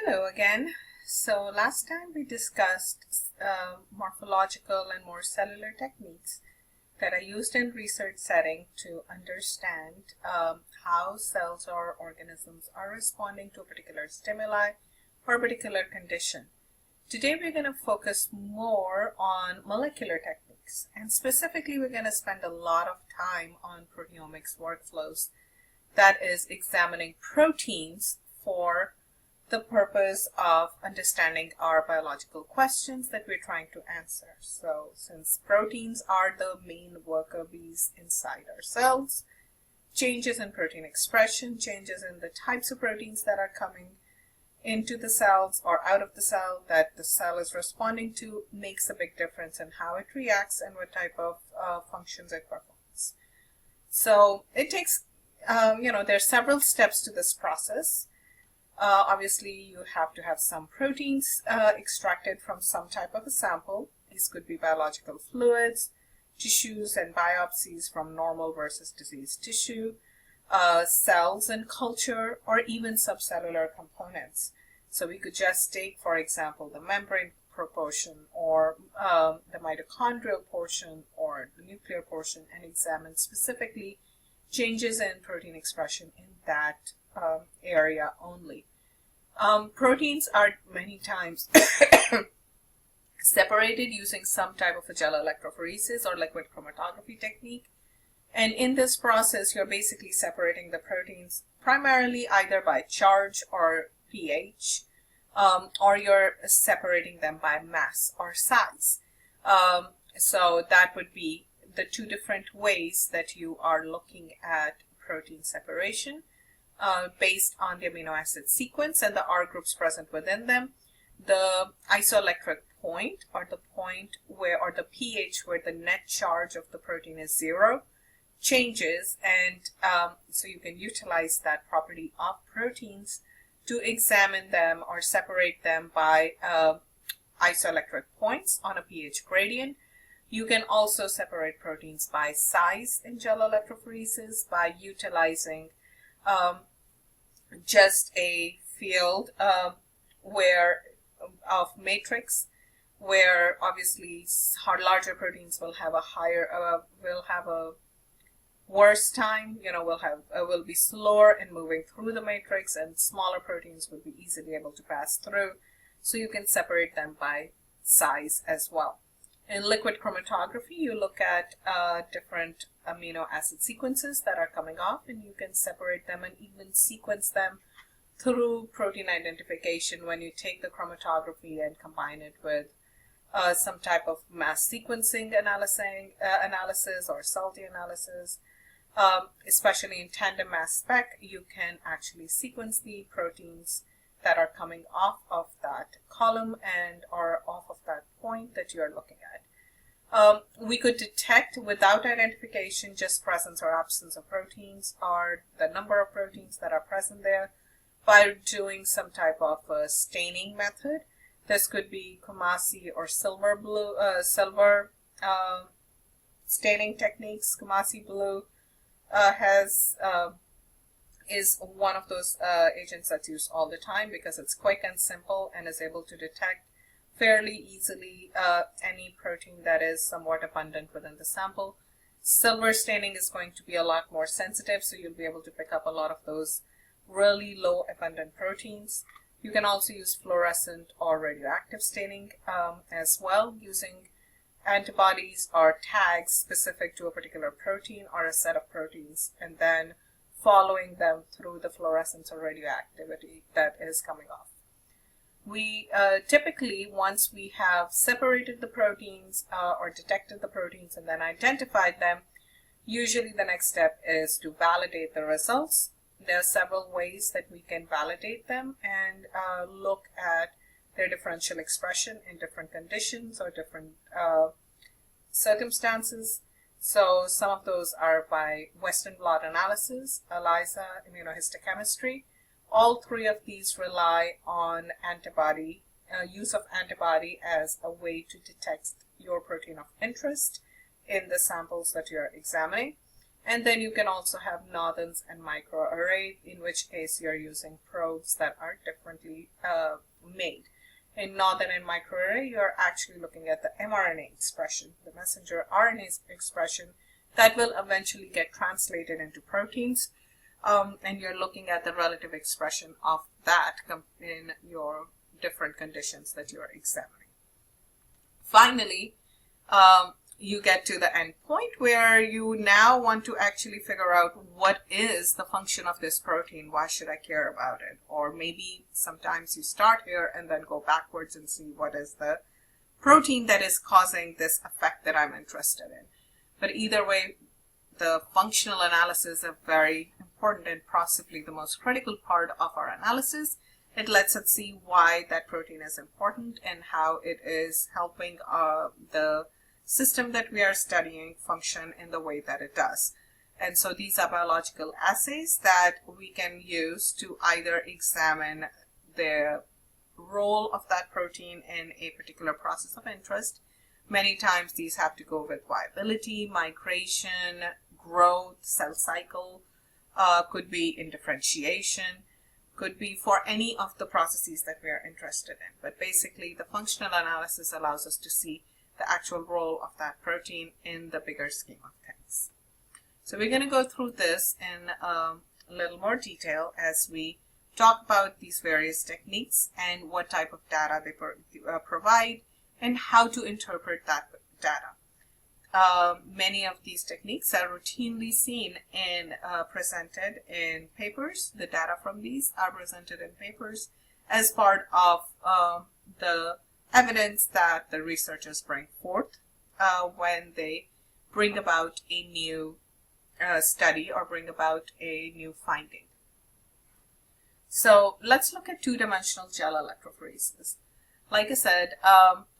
Hello again. So last time we discussed morphological and more cellular techniques that are used in research setting to understand how cells or organisms are responding to a particular stimuli or a particular condition. Today we're going to focus more on molecular techniques, and specifically we're going to spend a lot of time on proteomics workflows, that is examining proteins for the purpose of understanding our biological questions that we're trying to answer. So since proteins are the main worker bees inside our cells, changes in protein expression, changes in the types of proteins that are coming into the cells or out of the cell that the cell is responding to makes a big difference in how it reacts and what type of functions it performs. So it takes, there's several steps to this process. Obviously, you have to have some proteins extracted from some type of a sample. These could be biological fluids, tissues, and biopsies from normal versus diseased tissue, cells in culture, or even subcellular components. So we could just take, for example, the membrane proportion or the mitochondrial portion or the nuclear portion and examine specifically changes in protein expression in that area only. Proteins are many times separated using some type of a gel electrophoresis or liquid chromatography technique. And in this process, you're basically separating the proteins primarily either by charge or pH, or you're separating them by mass or size. So that would be the two different ways that you are looking at protein separation. Based on the amino acid sequence and the R groups present within them, the isoelectric point or the point where, or the pH where the net charge of the protein is 0 changes, and so you can utilize that property of proteins to examine them or separate them by isoelectric points on a pH gradient. You can also separate proteins by size in gel electrophoresis by utilizing just a field where of matrix, where obviously larger proteins will have a higher will have a worse time, will be slower in moving through the matrix, and smaller proteins will be easily able to pass through. So you can separate them by size as well. In liquid chromatography, you look at different amino acid sequences that are coming off, and you can separate them and even sequence them through protein identification when you take the chromatography and combine it with some type of mass sequencing analysis or SALTI analysis. Especially in tandem mass spec, you can actually sequence the proteins that are coming off of that column and or off of that point that you are looking at. We could detect without identification just presence or absence of proteins or the number of proteins that are present there by doing some type of staining method. This could be Coomassie or silver staining techniques. Coomassie blue is one of those agents that's used all the time because it's quick and simple and is able to detect fairly easily any protein that is somewhat abundant within the sample. Silver staining is going to be a lot more sensitive, so you'll be able to pick up a lot of those really low abundant proteins. You can also use fluorescent or radioactive staining as well, using antibodies or tags specific to a particular protein or a set of proteins, and then following them through the fluorescence or radioactivity that is coming off. We typically, once we have separated the proteins or detected the proteins and then identified them, usually the next step is to validate the results. There are several ways that we can validate them and look at their differential expression in different conditions or different circumstances. So some of those are by Western blot analysis, ELISA, immunohistochemistry. All three of these rely on antibody, use of antibody as a way to detect your protein of interest in the samples that you're examining. And then you can also have northerns and microarray, in which case you're using probes that are differently made. In northern and microarray, you're actually looking at the mRNA expression, the messenger RNA expression that will eventually get translated into proteins. And you're looking at the relative expression of that in your different conditions that you're examining. Finally, you get to the end point where you now want to actually figure out what is the function of this protein. Why should I care about it? Or maybe sometimes you start here and then go backwards and see what is the protein that is causing this effect that I'm interested in. But either way, the functional analysis is very important and possibly the most critical part of our analysis. It lets us see why that protein is important and how it is helping the system that we are studying function in the way that it does. And so these are biological assays that we can use to either examine the role of that protein in a particular process of interest. Many times these have to go with viability, migration, growth, cell cycle, could be in differentiation, could be for any of the processes that we are interested in. But basically the functional analysis allows us to see the actual role of that protein in the bigger scheme of things. So we're going to go through this in a little more detail as we talk about these various techniques and what type of data they provide and how to interpret that data. Many of these techniques are routinely seen and presented in papers. The data from these are presented in papers as part of the evidence that the researchers bring forth when they bring about a new study or bring about a new finding. So let's look at two-dimensional gel electrophoresis. Like I said,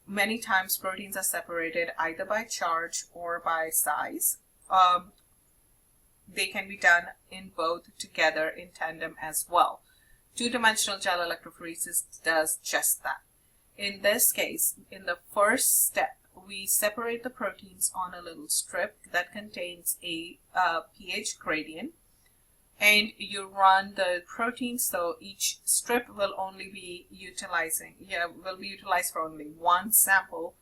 many times proteins are separated either by charge or by size. They can be done in both together in tandem as well. Two-dimensional gel electrophoresis does just that. In this case, in the first step, we separate the proteins on a little strip that contains a pH gradient, and you run the proteins, so each strip will only be utilized for only one sample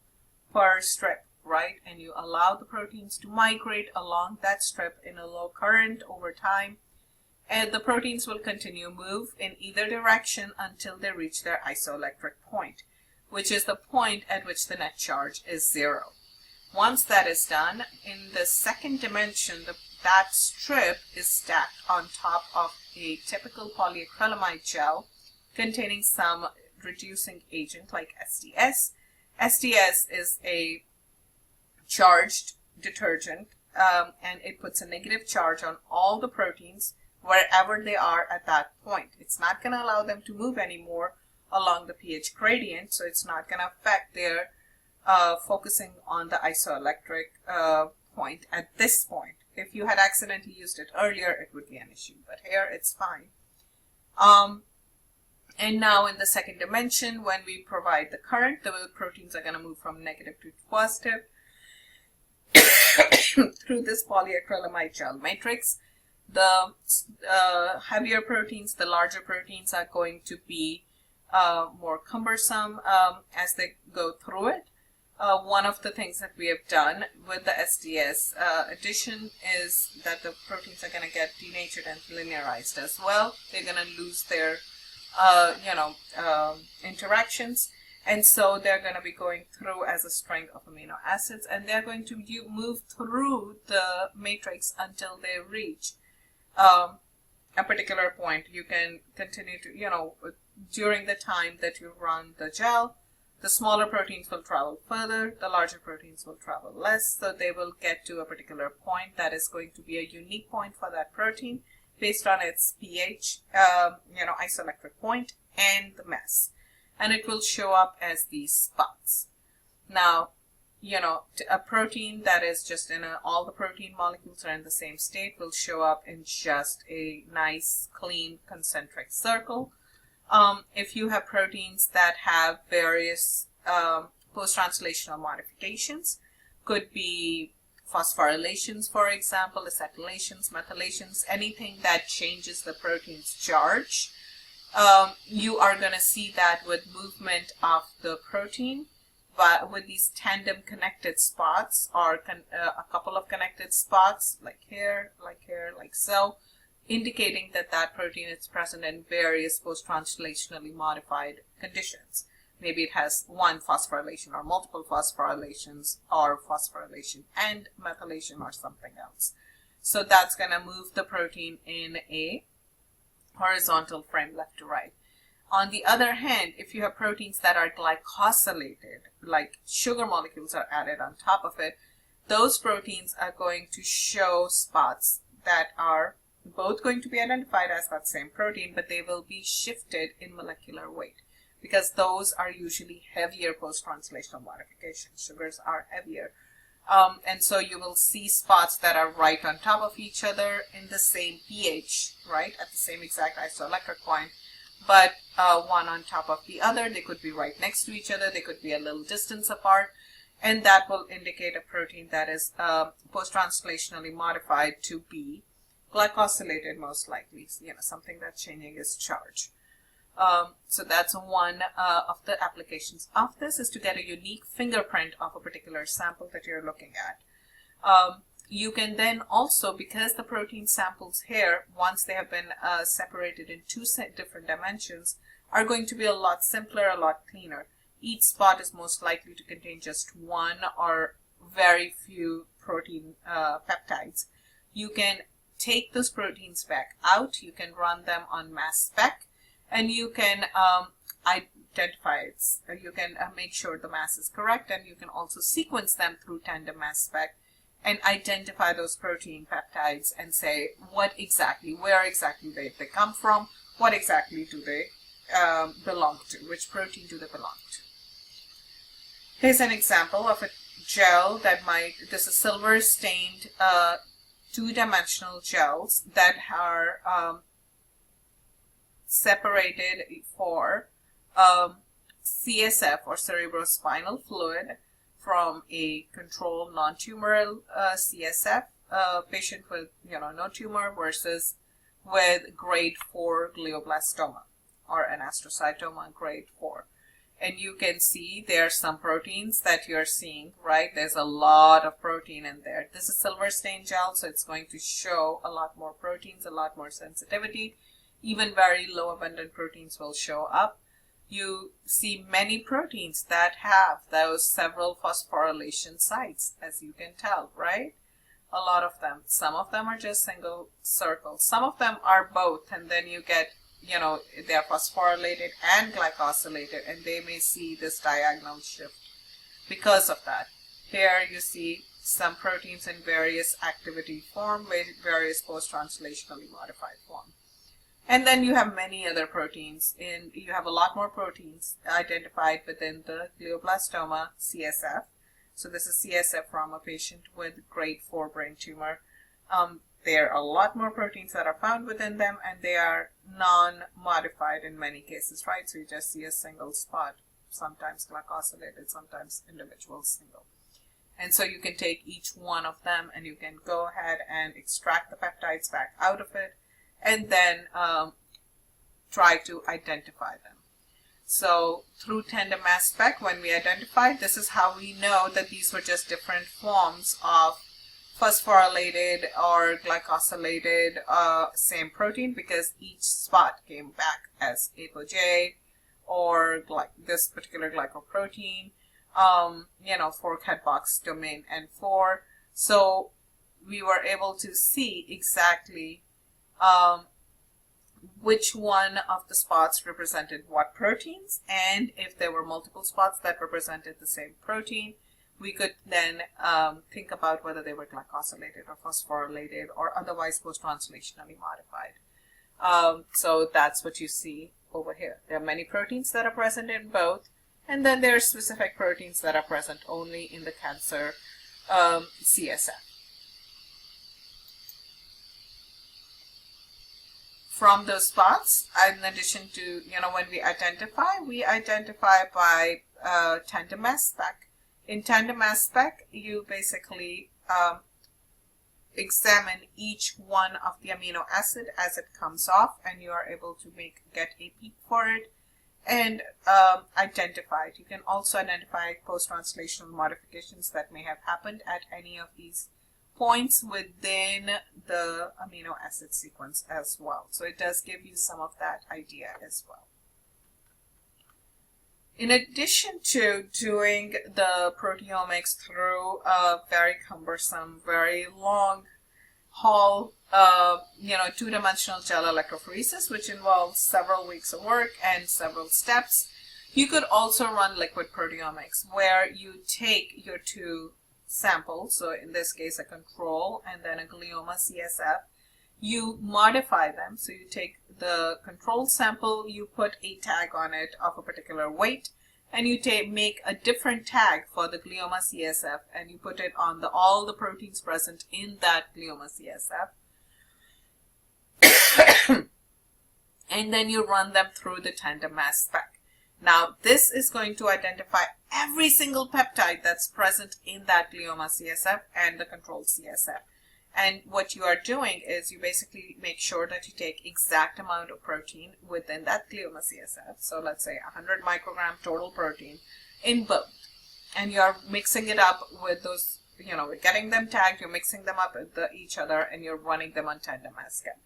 per strip, right? And you allow the proteins to migrate along that strip in a low current over time, and the proteins will continue to move in either direction until they reach their isoelectric point, which is the point at which the net charge is 0. Once that is done, in the second dimension, that strip is stacked on top of a typical polyacrylamide gel containing some reducing agent like SDS. SDS is a charged detergent, and it puts a negative charge on all the proteins wherever they are at that point. It's not going to allow them to move anymore along the pH gradient, so it's not going to affect their focusing on the isoelectric point at this point. If you had accidentally used it earlier, it would be an issue, but here it's fine. And now in the second dimension, when we provide the current, the proteins are going to move from negative to positive through this polyacrylamide gel matrix. The heavier proteins, the larger proteins, are going to be more cumbersome as they go through it. One of the things that we have done with the SDS addition is that the proteins are going to get denatured and linearized as well. They're going to lose their interactions, and so they're going to be going through as a string of amino acids, and they're going to move through the matrix until they reach a particular point. You can continue to, during the time that you run the gel, the smaller proteins will travel further, the larger proteins will travel less, so they will get to a particular point that is going to be a unique point for that protein based on its pH, isoelectric point and the mass. And it will show up as these spots. Now, a protein that is just in all the protein molecules are in the same state will show up in just a nice, clean, concentric circle. If you have proteins that have various post-translational modifications, could be phosphorylations, for example, acetylations, methylations, anything that changes the protein's charge. You are going to see that with movement of the protein, but with these tandem connected spots, or a couple of connected spots, like here, like so, indicating that that protein is present in various post-translationally modified conditions. Maybe it has one phosphorylation or multiple phosphorylations, or phosphorylation and methylation, or something else. So that's going to move the protein in a horizontal frame left to right. On the other hand, if you have proteins that are glycosylated, like sugar molecules are added on top of it, those proteins are going to show spots that are both going to be identified as that same protein, but they will be shifted in molecular weight, because those are usually heavier post-translational modifications. Sugars are heavier. And so you will see spots that are right on top of each other in the same pH, right, at the same exact isoelectric point, but one on top of the other. They could be right next to each other. They could be a little distance apart. And that will indicate a protein that is post-translationally modified to be glycosylated, most likely, something that's changing its charge. So that's one of the applications of this, is to get a unique fingerprint of a particular sample that you're looking at. You can then also, because the protein samples here, once they have been separated in two different dimensions, are going to be a lot simpler, a lot cleaner. Each spot is most likely to contain just one or very few protein peptides. You can take those proteins back out, you can run them on mass spec, and you can identify it. You can make sure the mass is correct, and you can also sequence them through tandem mass spec and identify those protein peptides and say where exactly they come from, what exactly do they belong to, which protein do they belong to. Here's an example of a gel that this is silver stained two-dimensional gels that are separated for CSF, or cerebrospinal fluid, from a control non-tumoral CSF patient with no tumor versus with grade 4 glioblastoma or an astrocytoma grade 4. And you can see there are some proteins that you're seeing, right? There's a lot of protein in there. This is silver stain gel, so it's going to show a lot more proteins, a lot more sensitivity. Even very low abundant proteins will show up. You see many proteins that have those several phosphorylation sites, as you can tell, right? A lot of them. Some of them are just single circles. Some of them are both, and then you get, they are phosphorylated and glycosylated, and they may see this diagonal shift because of that. Here you see some proteins in various activity form, various post-translationally modified form. And then you have many other proteins, and you have a lot more proteins identified within the glioblastoma CSF. So this is CSF from a patient with grade 4 brain tumor. There are a lot more proteins that are found within them, and they are non-modified in many cases, right? So you just see a single spot, sometimes glycosylated, sometimes individual single. And so you can take each one of them, and you can go ahead and extract the peptides back out of it, and then try to identify them. So through tandem mass spec, when we identified, this is how we know that these were just different forms of phosphorylated or glycosylated same protein, because each spot came back as ApoJ or this particular glycoprotein, fork head box domain N4. So we were able to see exactly which one of the spots represented what proteins, and if there were multiple spots that represented the same protein, we could then think about whether they were glycosylated or phosphorylated or otherwise post-translationally modified. So that's what you see over here. There are many proteins that are present in both, and then there are specific proteins that are present only in the cancer CSF. From those spots, in addition to, when we identify by tandem mass spec. In tandem mass spec, you basically examine each one of the amino acid as it comes off, and you are able to get a peak for it and identify it. You can also identify post-translational modifications that may have happened at any of these points within the amino acid sequence as well. So it does give you some of that idea as well. In addition to doing the proteomics through a very cumbersome, very long haul, two-dimensional gel electrophoresis, which involves several weeks of work and several steps, you could also run liquid proteomics, where you take your two samples, so in this case a control and then a glioma CSF, you modify them. So you take the control sample, you put a tag on it of a particular weight, and you make a different tag for the glioma CSF, and you put it on all the proteins present in that glioma CSF. And then you run them through the tandem mass spec. Now this is going to identify every single peptide that's present in that glioma CSF and the control CSF. And what you are doing is you basically make sure that you take exact amount of protein within that glioma CSF. So let's say 100 microgram total protein in both. And you are mixing it up with those, we're getting them tagged, you're mixing them up with each other, and you're running them on tandem mass spec.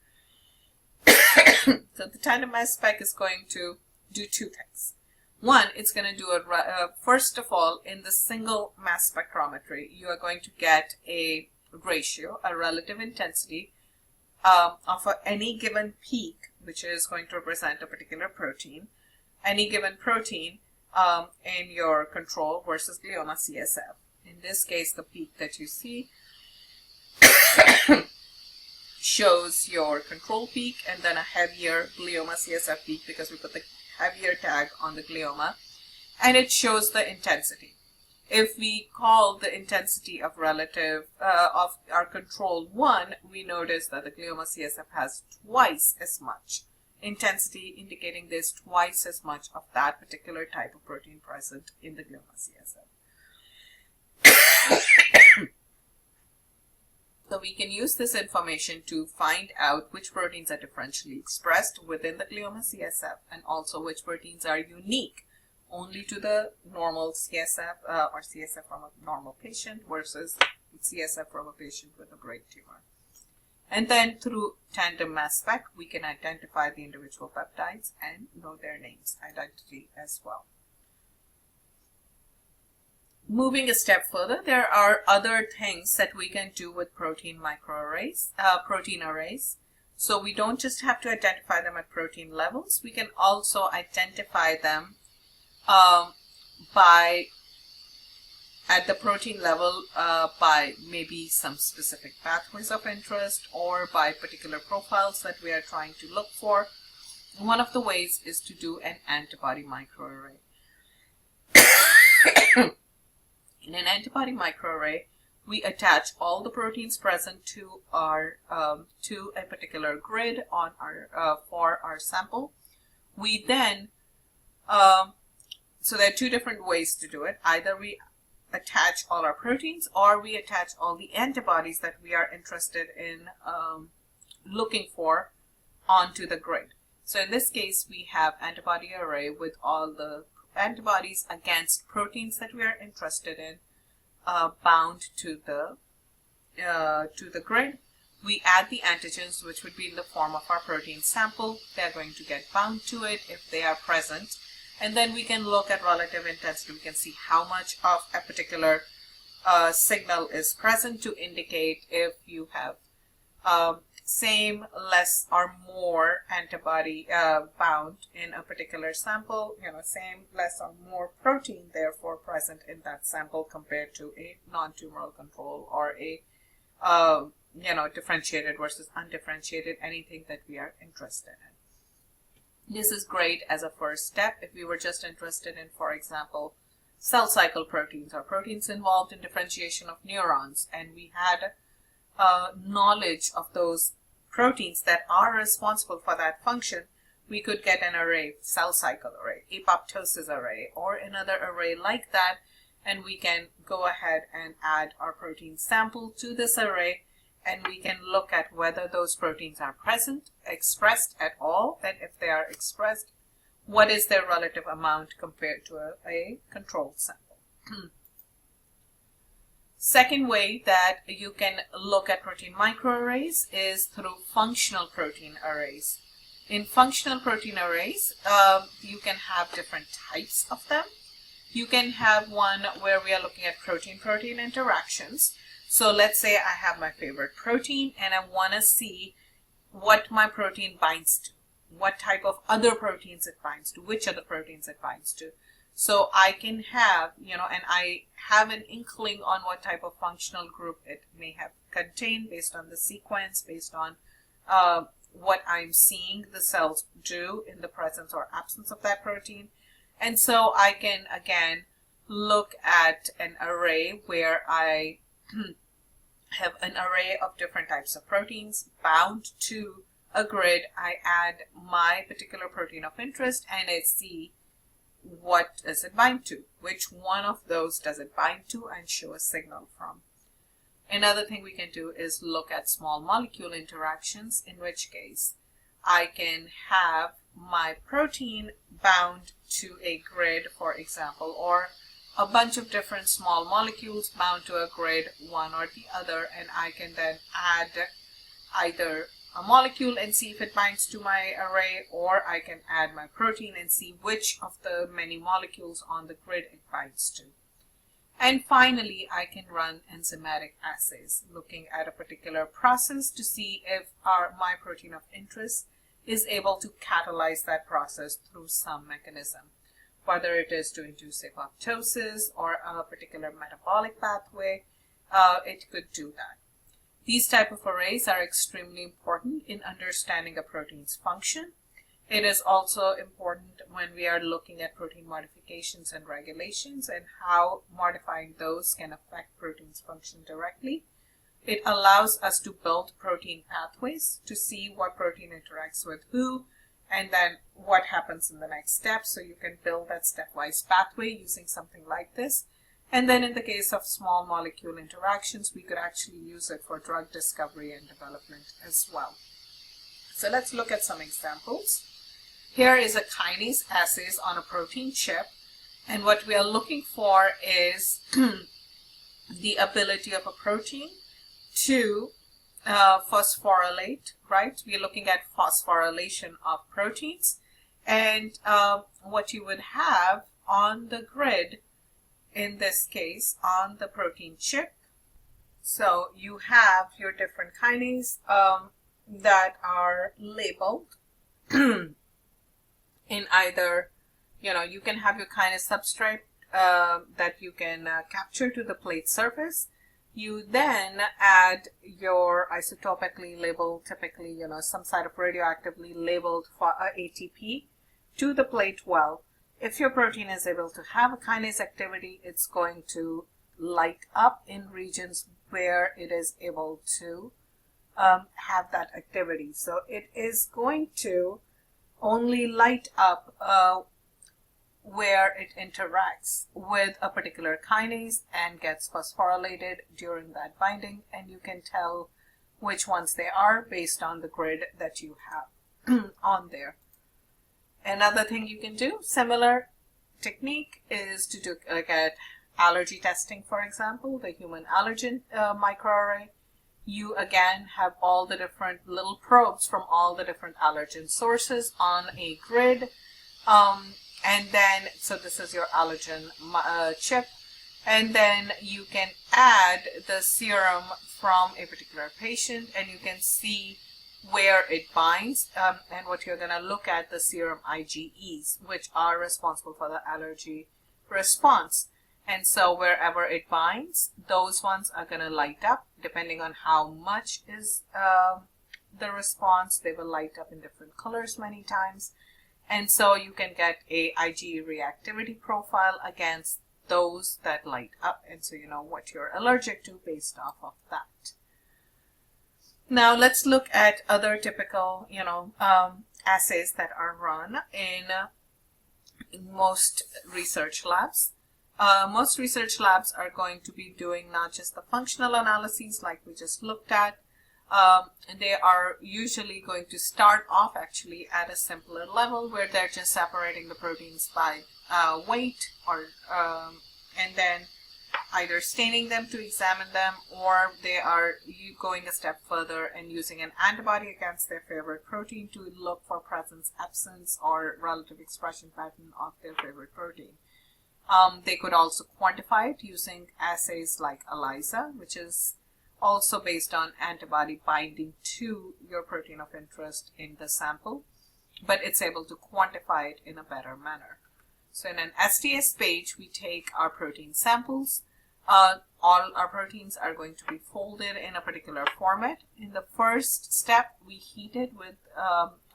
So the tandem mass spec is going to do two things. One, it's going to do first of all, in the single mass spectrometry, you are going to get a ratio, a relative intensity of any given peak, which is going to represent a particular protein, any given protein in your control versus glioma CSF. In this case, the peak that you see shows your control peak and then a heavier glioma CSF peak because we put the heavier tag on the glioma, and it shows the intensity. If we call the intensity of of our control 1, we notice that the glioma CSF has twice as much intensity, indicating there's twice as much of that particular type of protein present in the glioma CSF. So we can use this information to find out which proteins are differentially expressed within the glioma CSF, and also which proteins are unique only to the normal CSF or CSF from a normal patient versus CSF from a patient with a brain tumor. And then through tandem mass spec, we can identify the individual peptides and know their names, identity as well. Moving a step further, there are other things that we can do with protein arrays. So we don't just have to identify them at protein levels, we can also identify them at the protein level by maybe some specific pathways of interest or by particular profiles that we are trying to look for. One of the ways is to do an antibody microarray. In an antibody microarray, we attach all the proteins present to our to a particular grid on our for our sample. We then so there are two different ways to do it. Either we attach all our proteins, or we attach all the antibodies that we are interested in looking for onto the grid. So in this case, we have antibody array with all the antibodies against proteins that we are interested in bound to the grid. We add the antigens, which would be in the form of our protein sample. They're going to get bound to it if they are present. And then we can look at relative intensity. We can see how much of a particular signal is present to indicate if you have same, less, or more antibody bound in a particular sample, same, less, or more protein therefore present in that sample compared to a non-tumoral control or a differentiated versus undifferentiated, anything that we are interested in. This is great as a first step if we were just interested in, for example, cell cycle proteins or proteins involved in differentiation of neurons, and we had knowledge of those proteins that are responsible for that function. We could get an array, cell cycle array, apoptosis array, or another array like that, and we can go ahead and add our protein sample to this array, and we can look at whether those proteins are present, expressed at all, and if they are expressed, what is their relative amount compared to a control sample. Second way that you can look at protein microarrays is through functional protein arrays. In functional protein arrays, you can have different types of them. You can have one where we are looking at protein-protein interactions. So let's say I have my favorite protein and I want to see what my protein binds to, what type of other proteins it binds to, which other proteins it binds to. So I can have, and I have an inkling on what type of functional group it may have contained based on the sequence, based on what I'm seeing the cells do in the presence or absence of that protein. And so I can, again, look at an array where I have an array of different types of proteins bound to a grid. I add my particular protein of interest and I see what does it bind to, which one of those does it bind to, and show a signal from. Another thing we can do is look at small molecule interactions, in which case I can have my protein bound to a grid, for example, or a bunch of different small molecules bound to a grid, one or the other, and I can then add either a molecule and see if it binds to my array, or I can add my protein and see which of the many molecules on the grid it binds to. And finally, I can run enzymatic assays, looking at a particular process to see if my protein of interest is able to catalyze that process through some mechanism, whether it is to induce apoptosis or a particular metabolic pathway, it could do that. These type of arrays are extremely important in understanding a protein's function. It is also important when we are looking at protein modifications and regulations and how modifying those can affect protein's function directly. It allows us to build protein pathways to see what protein interacts with who, and then what happens in the next step. So you can build that stepwise pathway using something like this. And then in the case of small molecule interactions, we could actually use it for drug discovery and development as well. So let's look at some examples. Here is a kinase assays on a protein chip. And what we are looking for is the ability of a protein to phosphorylate, right? We're looking at phosphorylation of proteins. And what you would have on the grid, in this case, on the protein chip. So you have your different kinases that are labeled in either, you can have your kinase substrate that you can capture to the plate surface. You then add your isotopically labeled, typically, some sort of radioactively labeled ATP to the plate well. If your protein is able to have a kinase activity, it's going to light up in regions where it is able to have that activity. So it is going to only light up where it interacts with a particular kinase and gets phosphorylated during that binding, and you can tell which ones they are based on the grid that you have on there. Another thing you can do, similar technique, is to look at allergy testing, for example, the human allergen microarray. You again have all the different little probes from all the different allergen sources on a grid. And then, so this is your allergen chip. And then you can add the serum from a particular patient and you can see where it binds, and what you're going to look at, the serum IgEs, which are responsible for the allergy response. And so wherever it binds, those ones are going to light up. Depending on how much is the response, they will light up in different colors many times. And so you can get a IgE reactivity profile against those that light up. And so you know what you're allergic to based off of that. Now let's look at other typical, assays that are run in most research labs. Most research labs are going to be doing not just the functional analyses like we just looked at. They are usually going to start off actually at a simpler level where they're just separating the proteins by weight, or and then either staining them to examine them, or they are going a step further and using an antibody against their favorite protein to look for presence, absence, or relative expression pattern of their favorite protein. They could also quantify it using assays like ELISA, which is also based on antibody binding to your protein of interest in the sample, but it's able to quantify it in a better manner. So in an STS page, we take our protein samples. All our proteins are going to be folded in a particular format. In the first step, we heat it with,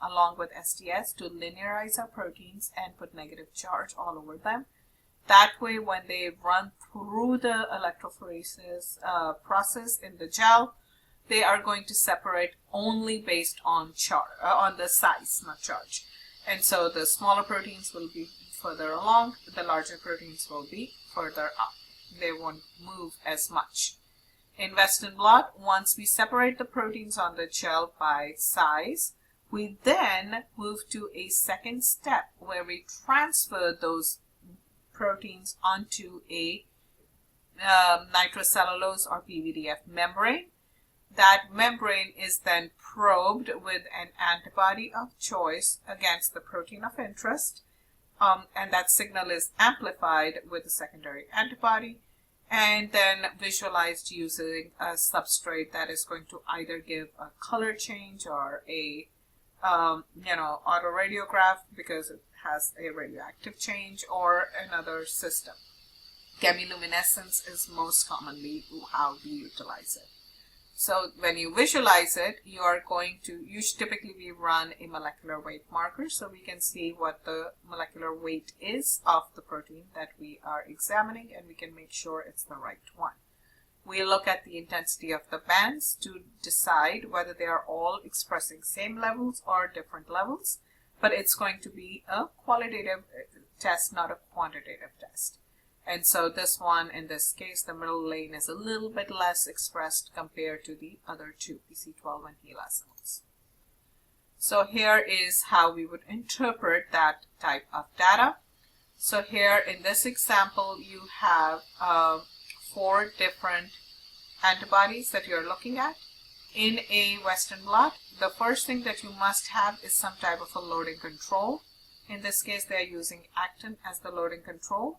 along with STS to linearize our proteins and put negative charge all over them. That way, when they run through the electrophoresis process in the gel, they are going to separate only based on on the size, not charge. And so the smaller proteins will be further along, the larger proteins will be further up. They won't move as much. In Western blot, once we separate the proteins on the gel by size, we then move to a second step where we transfer those proteins onto a nitrocellulose or PVDF membrane. That membrane is then probed with an antibody of choice against the protein of interest, and that signal is amplified with a secondary antibody and then visualized using a substrate that is going to either give a color change or a autoradiograph because it has a radioactive change, or another system. Chemiluminescence is most commonly how we utilize it. So when you visualize it, you should typically we run a molecular weight marker so we can see what the molecular weight is of the protein that we are examining, and we can make sure it's the right one. We look at the intensity of the bands to decide whether they are all expressing same levels or different levels, but it's going to be a qualitative test, not a quantitative test. And so this one, in this case, the middle lane is a little bit less expressed compared to the other two, PC12 and HeLa cells. So here is how we would interpret that type of data. So here in this example, you have 4 different antibodies that you're looking at. In a Western blot, the first thing that you must have is some type of a loading control. In this case, they're using actin as the loading control.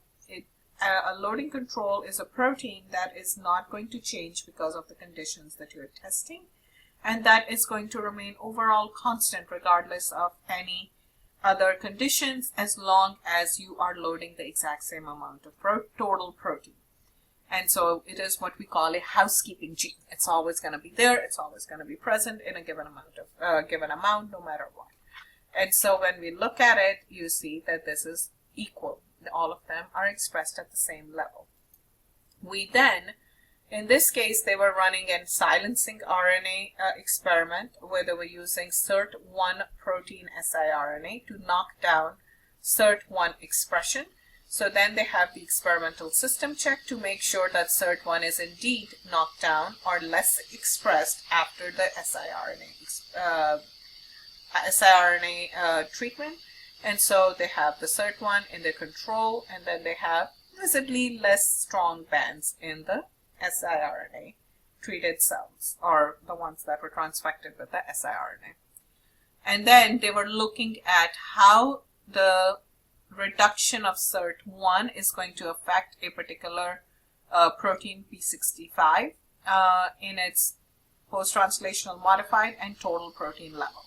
A loading control is a protein that is not going to change because of the conditions that you're testing, and that is going to remain overall constant regardless of any other conditions, as long as you are loading the exact same amount of total protein. And so it is what we call a housekeeping gene. It's always going to be there. It's always going to be present in a given amount, no matter what. And so when we look at it, you see that this is equal. All of them are expressed at the same level. We then, in this case, they were running a silencing RNA experiment where they were using SIRT1 protein siRNA to knock down SIRT1 expression. So then they have the experimental system check to make sure that SIRT1 is indeed knocked down or less expressed after the siRNA treatment. And so they have the SIRT1 in the control, and then they have visibly less strong bands in the siRNA treated cells, or the ones that were transfected with the siRNA. And then they were looking at how the reduction of SIRT1 is going to affect a particular protein P65 in its post-translational modified and total protein level.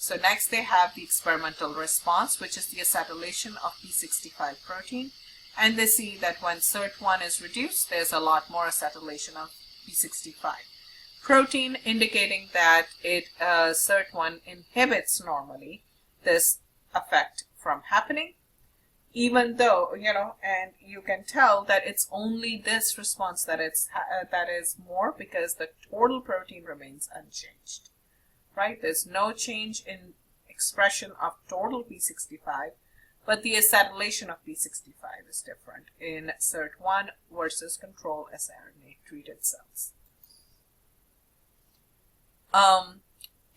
So next they have the experimental response, which is the acetylation of P65 protein. And they see that when SIRT1 is reduced, there's a lot more acetylation of P65 protein, indicating that SIRT1 inhibits normally this effect from happening, even though, and you can tell that it's only this response that is more, because the total protein remains unchanged. Right? There's no change in expression of total P65, but the acetylation of P65 is different in SIRT1 versus control siRNA treated cells.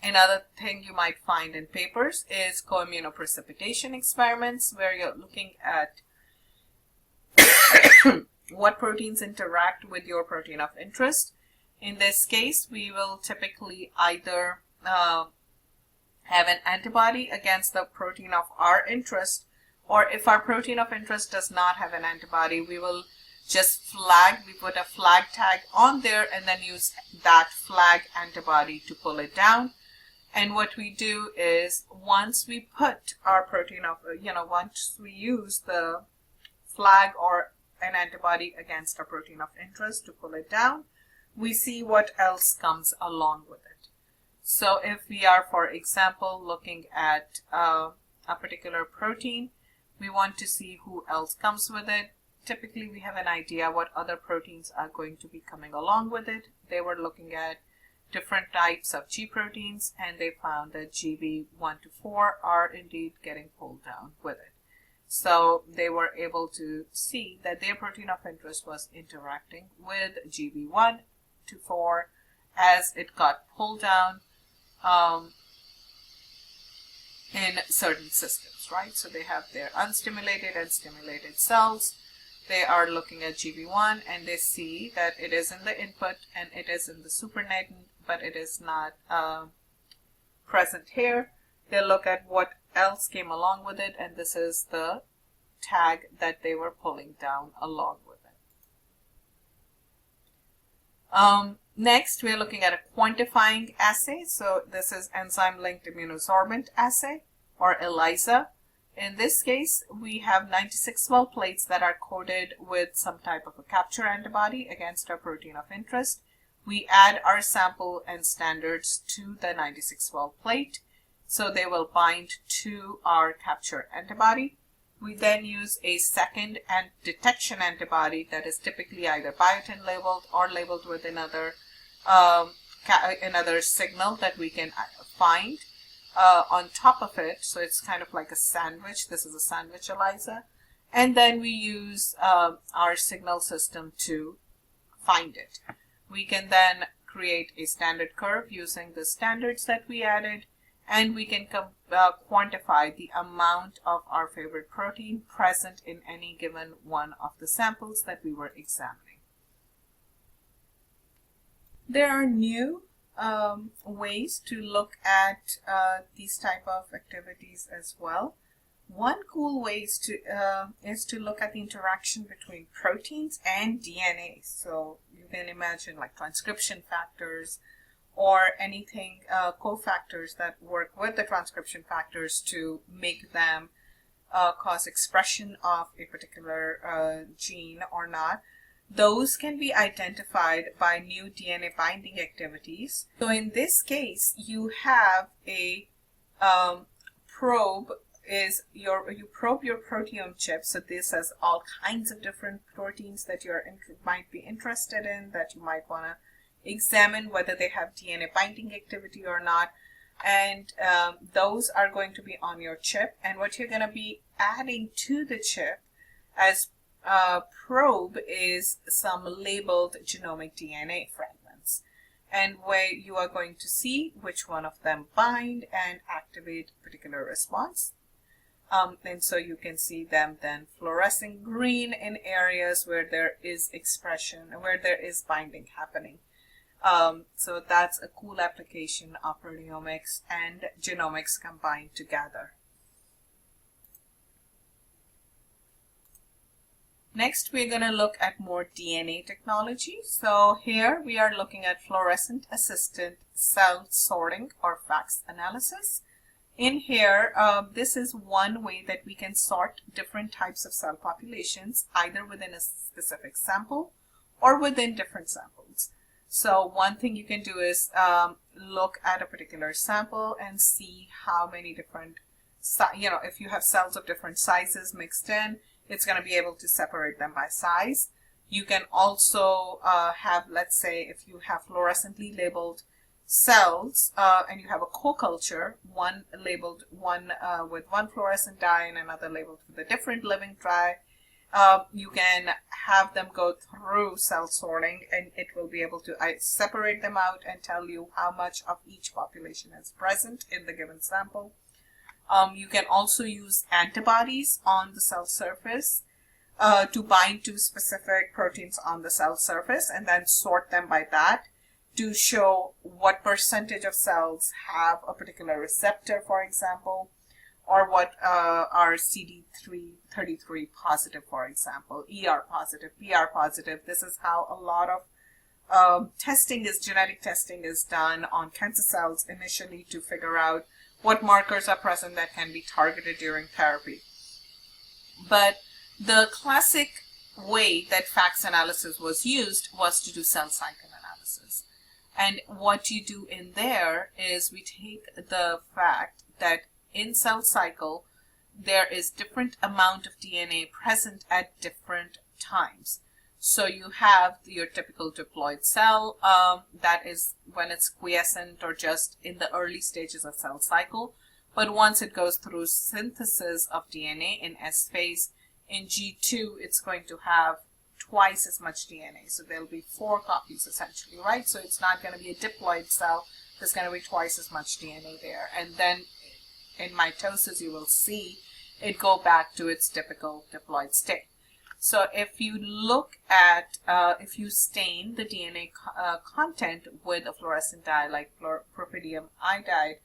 Another thing you might find in papers is co-immunoprecipitation experiments, where you're looking at what proteins interact with your protein of interest. In this case, we will typically either have an antibody against the protein of our interest, or if our protein of interest does not have an antibody, we will just we put a flag tag on there and then use that flag antibody to pull it down. And what we do is, once we put our protein of, once we use the flag or an antibody against our protein of interest to pull it down, we see what else comes along with it. So if we are, for example, looking at a particular protein, we want to see who else comes with it. Typically, we have an idea what other proteins are going to be coming along with it. They were looking at different types of G proteins, and they found that GB1 to 4 are indeed getting pulled down with it. So they were able to see that their protein of interest was interacting with GB1 to 4 as it got pulled down in certain systems, right? So they have their unstimulated and stimulated cells. They are looking at GB1 and they see that it is in the input and it is in the supernatant, but it is not present here. They look at what else came along with it, and this is the tag that they were pulling down along with it. Next, we're looking at a quantifying assay. So this is enzyme-linked immunosorbent assay, or ELISA. In this case, we have 96 well plates that are coated with some type of a capture antibody against our protein of interest. We add our sample and standards to the 96 well plate, so they will bind to our capture antibody. We then use a second detection antibody that is typically either biotin labeled or labeled with another signal that we can find on top of it. So it's kind of like a sandwich. This is a sandwich ELISA. And then we use our signal system to find it. We can then create a standard curve using the standards that we added, and we can quantify the amount of our favorite protein present in any given one of the samples that we were examining. There are new ways to look at these type of activities as well. One cool way is to look at the interaction between proteins and DNA. So you can imagine like transcription factors or anything, cofactors that work with the transcription factors to make them cause expression of a particular gene or not. Those can be identified by new DNA binding activities. So in this case, you have a probe. You probe your proteome chip. So this has all kinds of different proteins that you might be interested in, that you might want to examine whether they have DNA binding activity or not. And those are going to be on your chip. And what you're going to be adding to the chip as probe is some labeled genomic DNA fragments, and where you are going to see which one of them bind and activate a particular response. And so you can see them then fluorescing green in areas where there is expression, where there is binding happening. So that's a cool application of proteomics and genomics combined together. Next, we're going to look at more DNA technology. So here we are looking at fluorescent assisted cell sorting, or FACS analysis. In here, this is one way that we can sort different types of cell populations, either within a specific sample or within different samples. So one thing you can do is look at a particular sample and see how many different, if you have cells of different sizes mixed in, it's going to be able to separate them by size. You can also have, let's say, if you have fluorescently labeled cells and you have a co-culture, one labeled with one fluorescent dye and another labeled with a different living dye, you can have them go through cell sorting, and it will be able to separate them out and tell you how much of each population is present in the given sample. You can also use antibodies on the cell surface to bind to specific proteins on the cell surface and then sort them by that to show what percentage of cells have a particular receptor, for example, or what are CD33 positive, for example, ER positive, PR positive. This is how a lot of genetic testing is done on cancer cells initially to figure out what markers are present that can be targeted during therapy. But the classic way that FACS analysis was used was to do cell cycle analysis. And what you do in there is we take the fact that in cell cycle, there is different amount of DNA present at different times. So you have your typical diploid cell, that is when it's quiescent or just in the early stages of cell cycle. But once it goes through synthesis of DNA in S phase, in G2, it's going to have twice as much DNA. So there'll be 4 copies essentially, right? So it's not going to be a diploid cell. There's going to be twice as much DNA there. And then in mitosis, you will see it go back to its typical diploid state. So if you look at, if you stain the DNA content with a fluorescent dye like propidium iodide,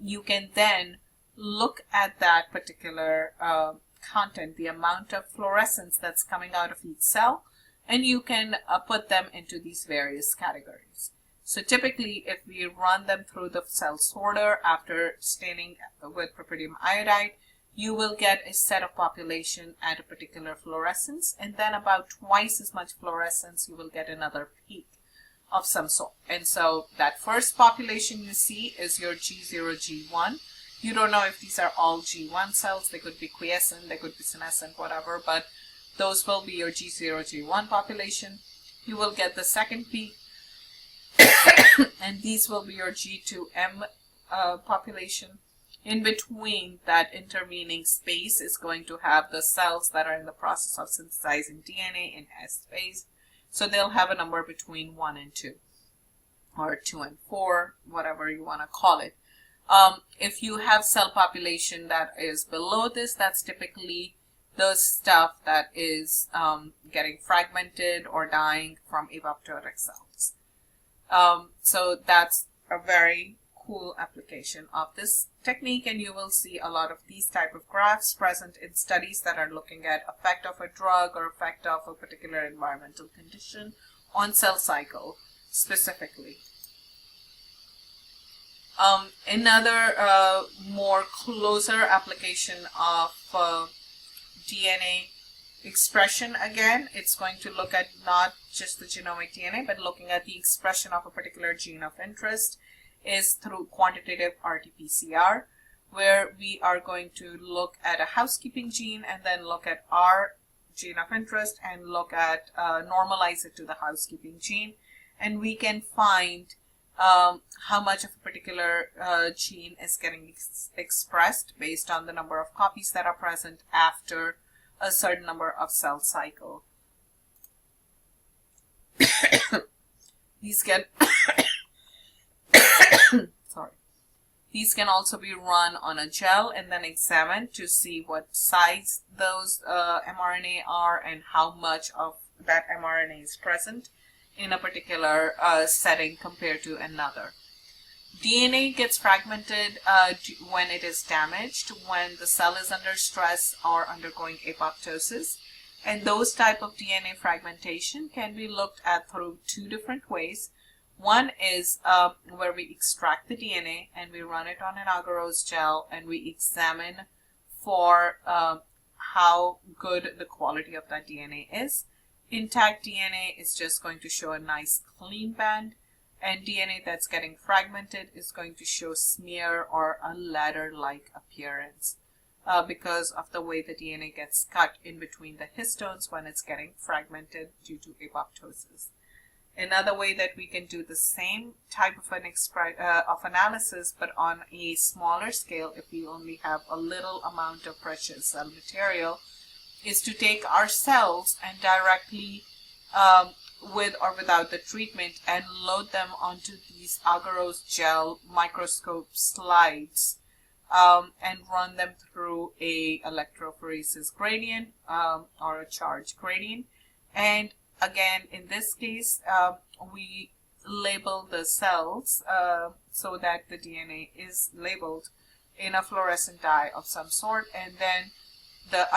you can then look at that particular content, the amount of fluorescence that's coming out of each cell, and you can put them into these various categories. So typically, if we run them through the cell sorter after staining with propidium iodide, you will get a set of population at a particular fluorescence, and then about twice as much fluorescence, you will get another peak of some sort. And so that first population you see is your G0, G1. You don't know if these are all G1 cells. They could be quiescent, they could be senescent, whatever, but those will be your G0, G1 population. You will get the second peak, and these will be your G2M population. In between that intervening space is going to have the cells that are in the process of synthesizing DNA in S phase. So they'll have a number between 1 and 2, or 2 and 4, whatever you want to call it. If you have cell population that is below this, that's typically the stuff that is getting fragmented or dying from apoptotic cells. So that's a very cool application of this technique, and you will see a lot of these type of graphs present in studies that are looking at effect of a drug or effect of a particular environmental condition on cell cycle specifically. Another more closer application of DNA expression, again, it's going to look at not just the genomic DNA, but looking at the expression of a particular gene of interest, is through quantitative RT-PCR, where we are going to look at a housekeeping gene and then look at our gene of interest and look at normalize it to the housekeeping gene, and we can find how much of a particular gene is getting expressed based on the number of copies that are present after a certain number of cell cycle. These can sorry. These can also be run on a gel and then examined to see what size those mRNA are and how much of that mRNA is present in a particular setting compared to another. DNA gets fragmented when it is damaged, when the cell is under stress or undergoing apoptosis. And those type of DNA fragmentation can be looked at through 2 different ways. One is where we extract the DNA and we run it on an agarose gel and we examine for how good the quality of that DNA is. Intact DNA is just going to show a nice clean band, and DNA that's getting fragmented is going to show smear or a ladder-like appearance because of the way the DNA gets cut in between the histones when it's getting fragmented due to apoptosis. Another way that we can do the same type of of analysis, but on a smaller scale, if we only have a little amount of precious cell material, is to take our cells and directly, with or without the treatment, and load them onto these agarose gel microscope slides, and run them through a electrophoresis gradient, or a charge gradient. And again, in this case, we label the cells so that the DNA is labeled in a fluorescent dye of some sort, and then the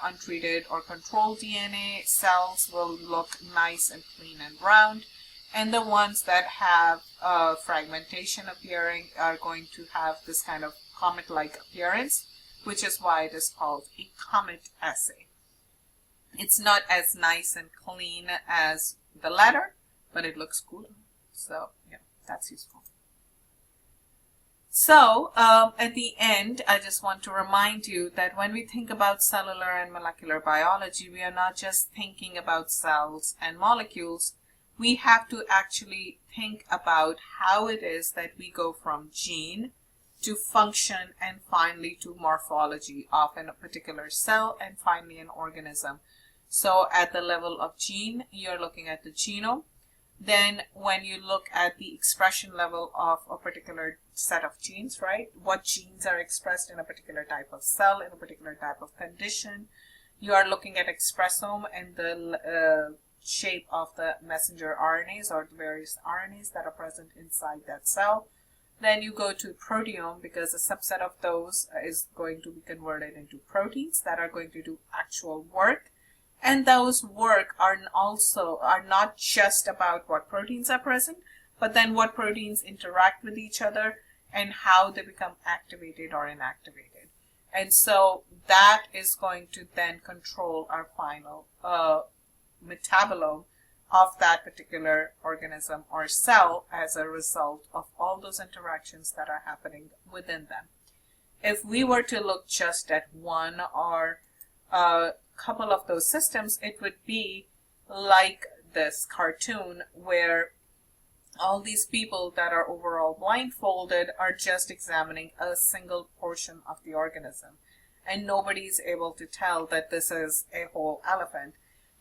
untreated or controlled DNA cells will look nice and clean and round, and the ones that have fragmentation appearing are going to have this kind of comet-like appearance, which is why it is called a comet assay. It's not as nice and clean as the latter, but it looks cool. So yeah, that's useful. So at the end, I just want to remind you that when we think about cellular and molecular biology, we are not just thinking about cells and molecules. We have to actually think about how it is that we go from gene to function and finally to morphology of a particular cell and finally an organism. So at the level of gene, you're looking at the genome. Then when you look at the expression level of a particular set of genes, right? What genes are expressed in a particular type of cell, in a particular type of condition. You are looking at expressome and the shape of the messenger RNAs or the various RNAs that are present inside that cell. Then you go to proteome, because a subset of those is going to be converted into proteins that are going to do actual work. And those work are not just about what proteins are present, but then what proteins interact with each other and how they become activated or inactivated. And so that is going to then control our final metabolome of that particular organism or cell as a result of all those interactions that are happening within them. If we were to look just at one or couple of those systems, it would be like this cartoon where all these people that are overall blindfolded are just examining a single portion of the organism, and nobody's able to tell that this is a whole elephant.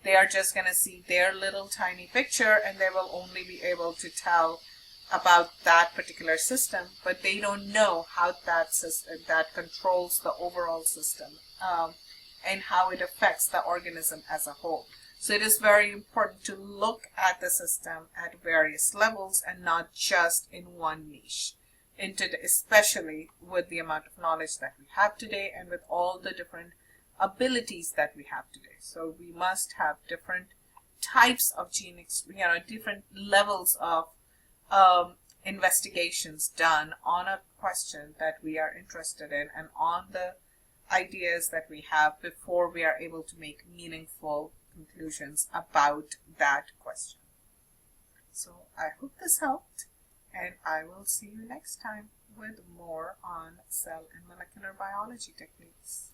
They are just going to see their little tiny picture, and they will only be able to tell about that particular system, but they don't know how that controls the overall system, and how it affects the organism as a whole. So it is very important to look at the system at various levels and not just in one niche, especially with the amount of knowledge that we have today and with all the different abilities that we have today. So we must have different types of different levels of investigations done on a question that we are interested in and on the ideas that we have before we are able to make meaningful conclusions about that question. So I hope this helped, and I will see you next time with more on cell and molecular biology techniques.